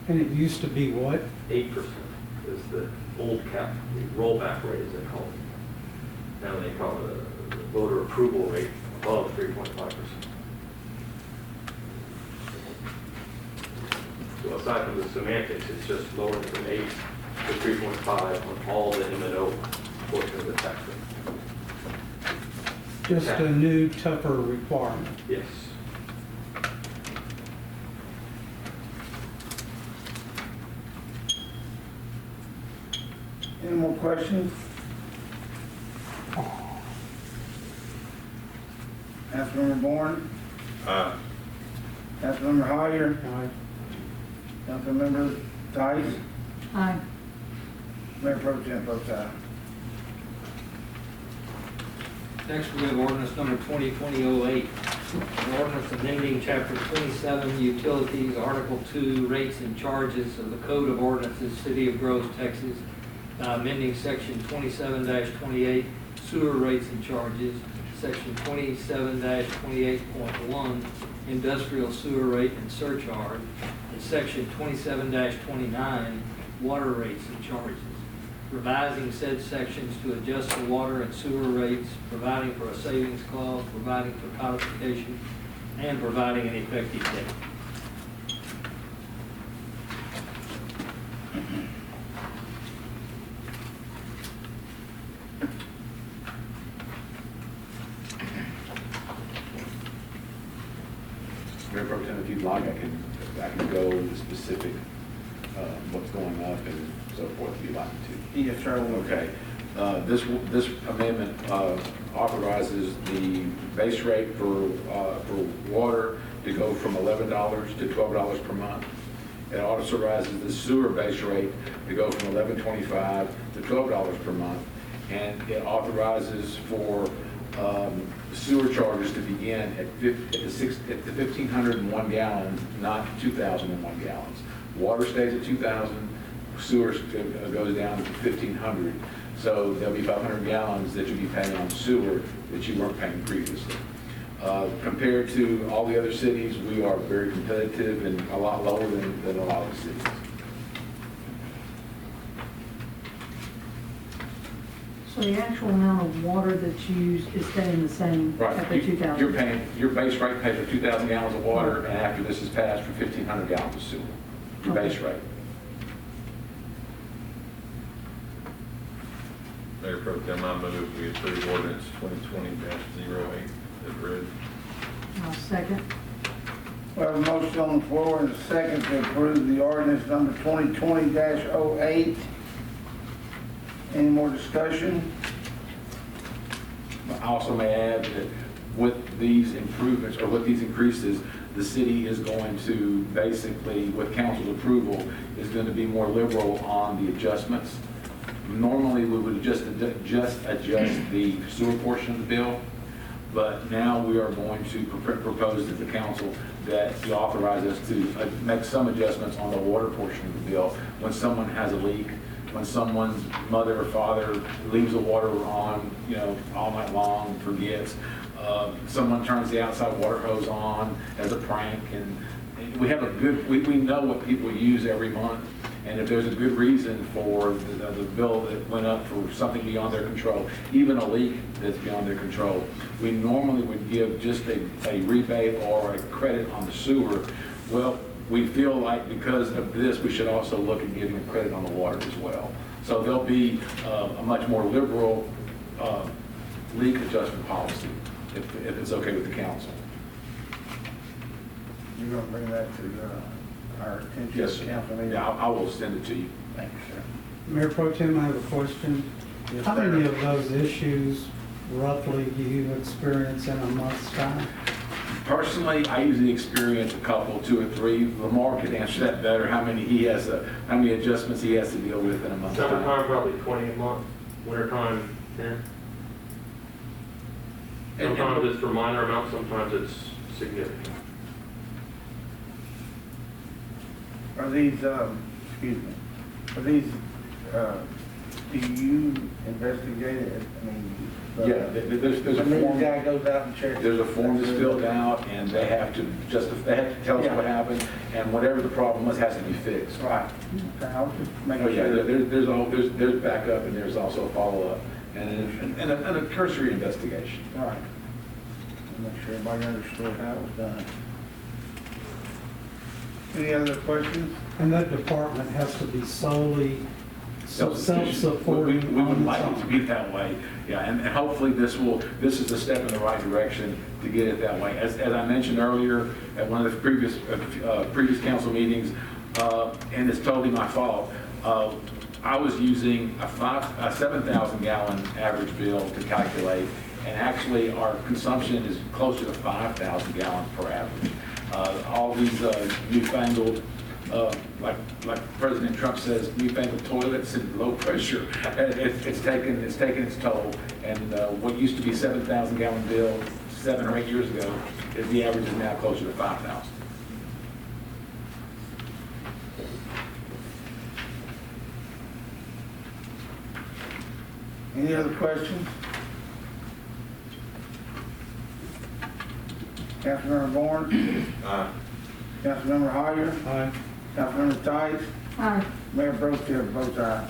And it used to be what? 8% is the old cap, the rollback rate as they call it. Now they call it a voter approval rate above 3.5%. So aside from the semantics, it's just lowering from 8 to 3.5 on all the M&O portion of the tax rate. Just a new tougher requirement. Yes. Any more questions? Councilmember Bourne? Councilmember Hoyer? Aye. Councilmember Tice? Aye. Mayor Pro Tem votes aye. Next, we have ordinance number 2020-08. An ordinance amending chapter 27 utilities, article 2 rates and charges of the Code of Ordinances, City of Groves, Texas, by amending section 27-28 sewer rates and charges, section 27-28.1 industrial sewer rate and surcharge, and section 27-29 water rates and charges, revising said sections to adjust the water and sewer rates, providing for a savings clause, providing for codification, and providing an effective date. Mayor Pro Tem, if you'd like, I can go into specific, what's going up and so forth, if you'd like me to. Yes, sir. Okay. This amendment authorizes the base rate for water to go from $11 to $12 per month. It authorizes the sewer base rate to go from $11.25 to $12 per month. And it authorizes for sewer charges to begin at 1,501 gallons, not 2,001 gallons. Water stays at 2,000, sewer goes down to 1,500. So there'll be 500 gallons that you'll be paying on sewer that you weren't paying previously. Compared to all the other cities, we are very competitive and a lot lower than a lot of cities. So the actual amount of water that's used is staying the same at the 2,000? You're paying, your base rate pays for 2,000 gallons of water, and after this is passed, for 1,500 gallons of sewer. Your base rate. Mayor Pro Tem, I move we approve ordinance 2020-08 as read. I'll second. We have a motion on the floor and a second to approve the ordinance number 2020-08. Any more discussion? I also may add that with these improvements, or with these increases, the city is going to basically, with council's approval, is going to be more liberal on the adjustments. Normally, we would just adjust the sewer portion of the bill, but now we are going to propose to the council that you authorize us to make some adjustments on the water portion of the bill when someone has a leak, when someone's mother or father leaves the water on, all night long and forgets. Someone turns the outside water hose on as a prank, and we have we know what people use every month. And if there's a good reason for the bill that went up for something beyond their control, even a leak that's beyond their control, we normally would give just a rebate or a credit on the sewer. Well, we feel like because of this, we should also look at giving a credit on the water as well. So there'll be a much more liberal leak adjustment policy, if it's okay with the council. You're going to bring that to our attention? Yes, sir. Council meeting? Yeah, I will send it to you. Thank you, sir. Mayor Pro Tem, I have a question. Yes, How sir. many of those issues roughly do you experience in a month's time? Personally, I usually experience a couple, 2 or 3. Lamar could answer that better. How many adjustments he has to deal with in a month's time. Summertime, probably 20 a month. Wintertime, 10. Sometimes it's for minor amounts, sometimes it's significant. Are these, excuse me, are these Do you investigate it? I mean, Yeah, there's a I mean, form. the guy goes out and checks. There's a form that's filled out, and they have to they have to tell us what happened, and whatever the problem was has to be fixed. Right. Okay, I was just Oh, making yeah, sure. there's backup, and there's also follow-up, and a cursory investigation. Right. Make sure everybody understood how it was done. Any other questions? And that department has to be solely self-supporting We would on like its it to own. be that way, yeah, and hopefully this is a step in the right direction to get it that way. As I mentioned earlier, at one of the previous council meetings, and it's totally my fault, I was using a 7,000 gallon average bill to calculate, and actually our consumption is closer to 5,000 gallons per average. All these newfangled, like President Trump says, newfangled toilets and low pressure, it's taken its toll. And what used to be 7,000 gallon bill 7 or 8 years ago, the average is now closer to 5,000. Any other questions? Councilmember Bourne? Aye. Councilmember Hoyer? Aye. Councilmember Tice? Aye. Mayor Pro Tem votes aye.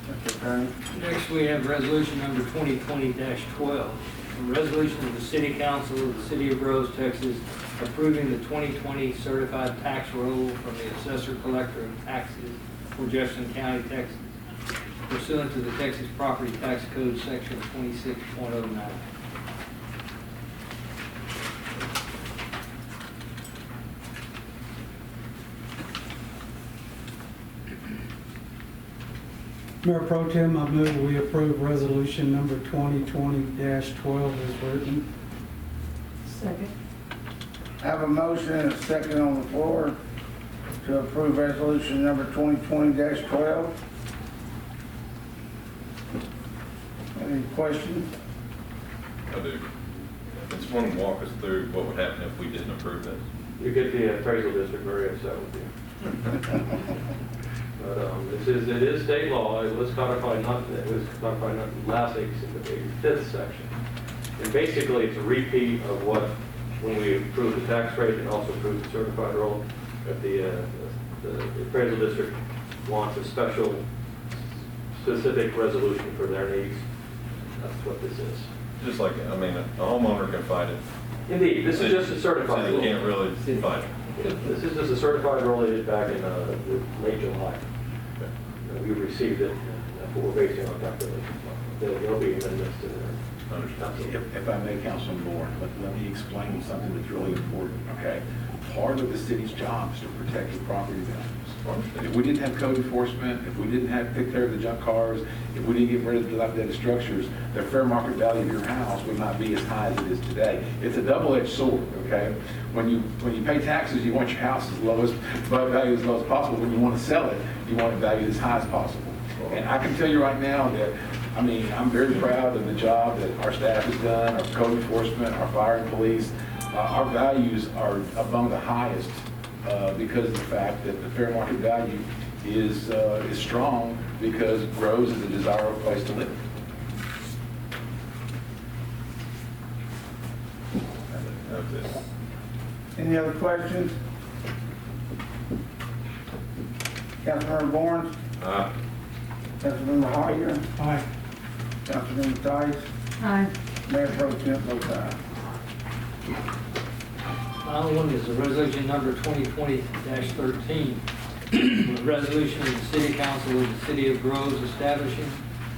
Mr. Attorney? Next, we have resolution number 2020-12, a resolution of the City Council of the City of Rose, Texas, approving the 2020 certified tax roll from the Assessor Collector of Taxes for Jefferson County, Texas, pursuant to the Texas Property Tax Code, Section 26.09. Mayor Pro Tem, I move we approve resolution number 2020-12 as written. Second. I have a motion and a second on the floor to approve resolution number 2020-12. Any questions? I do. Just want to walk us through what would happen if we didn't approve this. You get the appraisal district very upset with you. But it is state law. It was codified not last week's in the 5th section. And basically, it's a repeat of what, when we approved the tax rate and also approved the certified roll, that the appraisal district wants a specific resolution for their needs. That's what this is. Just like, I mean, a homeowner can fight it. Indeed, this is just a certified So roll. they can't really fight it. Yeah, this is just a certified roll dated back in late July. We received it, and that's what we're basing our calculations on. There'll be amendments to the Understood. If I may, Councilman Bourne, let me explain something that's really important, okay? Part of the city's job is to protect the property values. If we didn't have code enforcement, if we didn't have take care of the junk cars, if we didn't get rid of the dilapidated structures, the fair market value of your house would not be as high as it is today. It's a double-edged sword, okay? When you pay taxes, you want your house as low as, value as low as possible. When you want to sell it, you want it valued as high as possible. And I can tell you right now that, I mean, I'm very proud of the job that our staff has done, our code enforcement, our fire and police. Our values are among the highest because of the fact that the fair market value is strong because Rose is a desirable place to live. That's it. Any other questions? Councilmember Bourne? Aye. Councilmember Hoyer? Aye. Councilmember Tice? Aye. Mayor Pro Tem votes aye. Final one is a resolution number 2020-13. A resolution of the City Council of the City of Groves establishing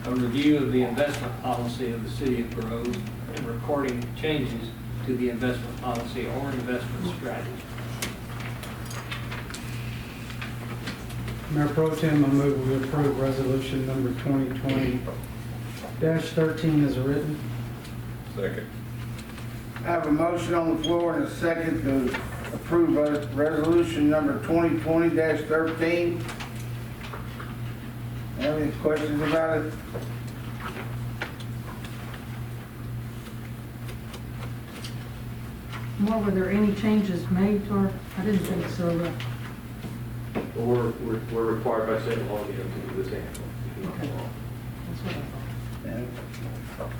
a review of the investment policy of the City of Groves and recording changes to the investment policy or investment strategy. Mayor Pro Tem, I move we approve resolution number 2020-13 as written. Second. I have a motion on the floor and a second to approve resolution number 2020-13. Have any questions about it? More, were there any changes made to our, I didn't think so, But we're required by state law to do this annually. Okay. That's what I thought.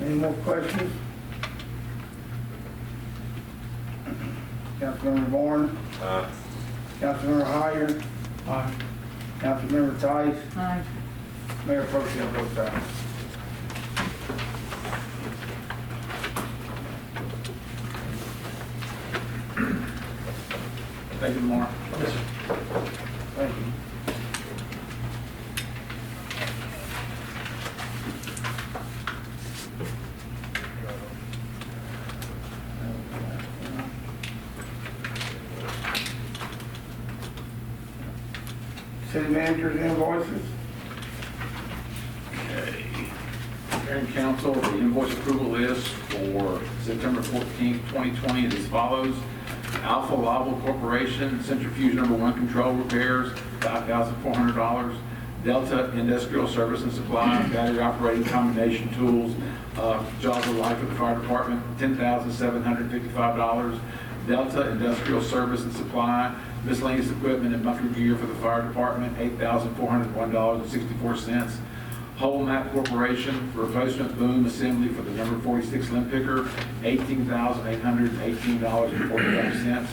Any more questions? Councilmember Bourne, Councilmember Hyer, Aye. Councilmember Tice, Aye. Mayor Pro Tem votes aye. Thank you, Lamar. Thank you. City manager's invoices. Okay. Mayor and council, the invoice approval list for September 14th, 2020 is as follows. Alpha Laval Corporation, centrifuge number 1 control repairs, $5,400. Delta Industrial Service and Supply, battery operating combination tools, jaws of life for the fire department, $10,755. Delta Industrial Service and Supply, miscellaneous equipment and bunker gear for the fire department, $8,401.64. Whole Map Corporation for replacement boom assembly for the number 46 limb picker, $18,818.45.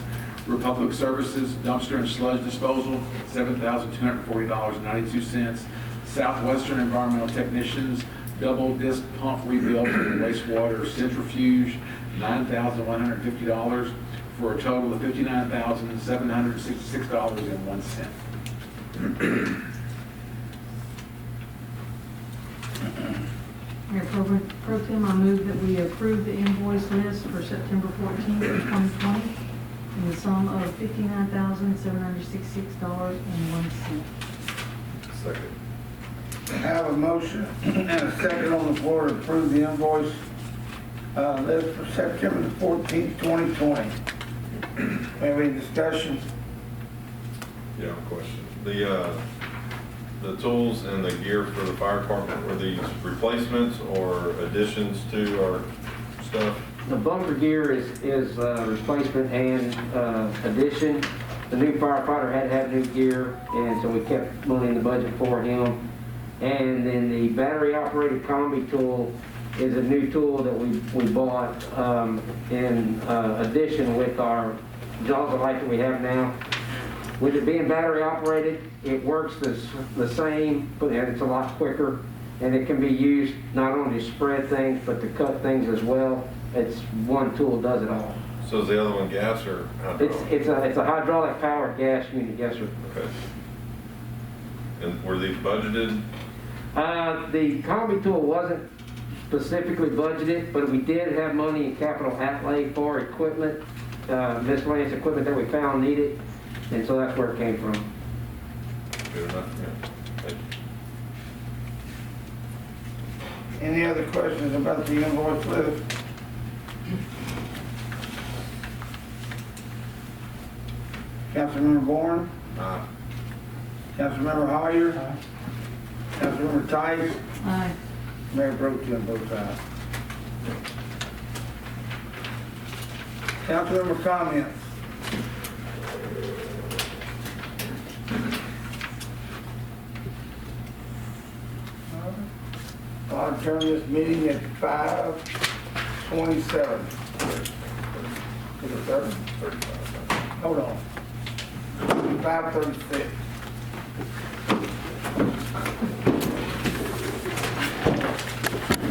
Republic Services dumpster and sludge disposal, $7,240.92. Southwestern Environmental Technicians double disc pump rebuild for the wastewater centrifuge, $9,150 for a total of $59,766.01. Mayor Pro Tem, I move that we approve the invoice list for September 14th, 2020 in the sum of $59,766.01. Second. I have a motion and a second on the floor to approve the invoice list for September the 14th, 2020. Have any discussion? Yeah, question. The tools and the gear for the fire department, were these replacements or additions to our stuff? The bunker gear is replacement and addition. The new firefighter had to have new gear, and so we kept money in the budget for him. And then the battery operated combi tool is a new tool that we bought in addition with our jaws of life that we have now. With it being battery operated, it works the same, but it's a lot quicker, and it can be used not only to spread things, but to cut things as well. It's one tool does it all. So is the other one gas or hydraulic? It's a hydraulic powered gas unit, yes, sir. Okay. And were these budgeted? The combi tool wasn't specifically budgeted, but we did have money in capital outlay for equipment, miscellaneous equipment that we found needed, and so that's where it came from. Good enough, yeah. Thank you. Any other questions about the invoice list? Councilmember Bourne, Councilmember Hyer, Councilmember Tice, Aye. Mayor Pro Tem votes aye. Councilmember comments. I'll adjourn this meeting at 5:27. Is it 30? 35. Hold on. 5:36.